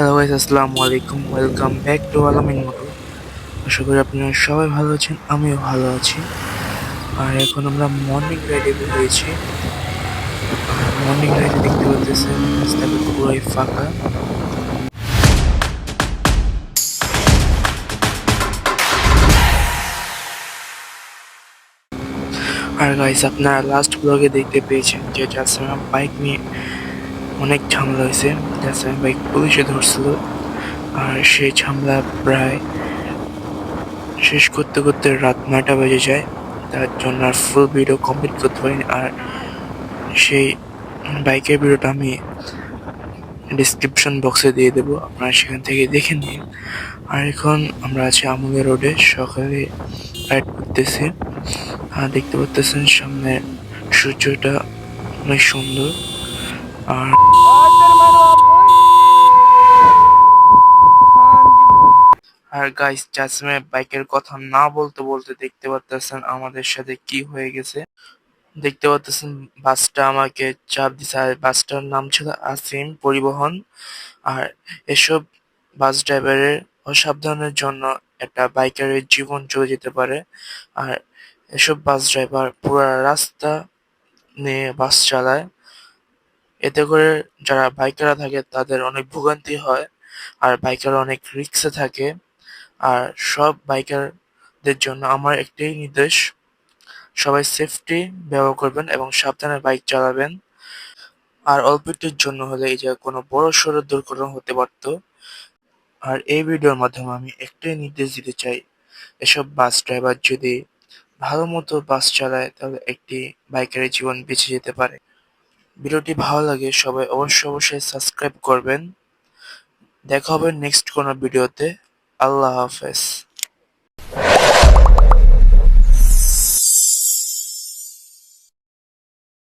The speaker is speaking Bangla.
হ্যালো গাইস, আসসালামু আলাইকুম। ওয়েলকাম ব্যাক টু আলামিন মোটর। আশা করি আপনারা সবাই ভালো আছেন, আমিও ভালো আছি। আর এখন আমরা মর্নিং রাইডে বের হয়েছি। আর মর্নিং রাইডে দেখতে পাচ্ছেন রাস্তাটা পুরোই ফাঁকা। আর গাইস, আপনারা লাস্ট ব্লগে দেখতে পেয়েছেন যে জাসিম বাইক নিয়ে অনেক ঝামেলা হয়েছে। জাসিম বাইক পুলিশে ধরছিল, আর সেই ঝামেলা প্রায় শেষ করতে করতে রাত 9টা বেজে যায়। তার জন্য আর ফুল ভিডিও কমপ্লিট করতে পারিনি। আর সেই বাইকের ভিডিওটা আমি ডিসক্রিপশন বক্সে দিয়ে দেবো, আপনারা সেখান থেকে দেখে নিন। আর এখন আমরা আছি আমুলিয়া রোডে, সকালে রাইড করতেছি। আর দেখতে পাচ্ছেন সামনে সূর্যটা অনেক সুন্দর। আর আর গাইস, জাসমের বাইকের কথা না বলতে বলতে দেখতে পাচ্ছেন আমাদের সাথে কি হয়ে গেছে। দেখতে পাচ্ছেন বাসটা আমাকে চাপ দিছে, আর বাসটার নাম ছিল আসিম পরিবহন। আর এসব বাস ড্রাইভারের অসাবধানের জন্য একটা বাইকারের জীবন চলে যেতে পারে। আর এসব বাস ড্রাইভার পুরো রাস্তা নিয়ে বাস চালায়, এতে করে যারা বাইকাররা থাকে তাদের অনেক ভোগান্তি হয়। আর বাইকাররা অনেক রিস্কে থাকে। আর সব বাইকারদের জন্য আমার একটাই নির্দেশ, সবাই সেফটি ব্যবহার করবেন এবং সাবধানে বাইক চালাবেন। আর অল্প একটুর জন্য হলে এই যে কোনো বড় সড়ো দুর্ঘটনা হতে পারত। আর এই ভিডিওর মাধ্যমে আমি একটাই নির্দেশ দিতে চাই, এসব বাস ড্রাইভার যদি ভালো মতো বাস চালায় তাহলে একটি বাইকারের জীবন বেঁচে যেতে পারে। ভিডিওটি ভালো লাগে সবাই অবশ্যই সাবস্ক্রাইব করবেন। দেখা হবে নেক্সট কোনো ভিডিওতে। আল্লাহ হাফেজ।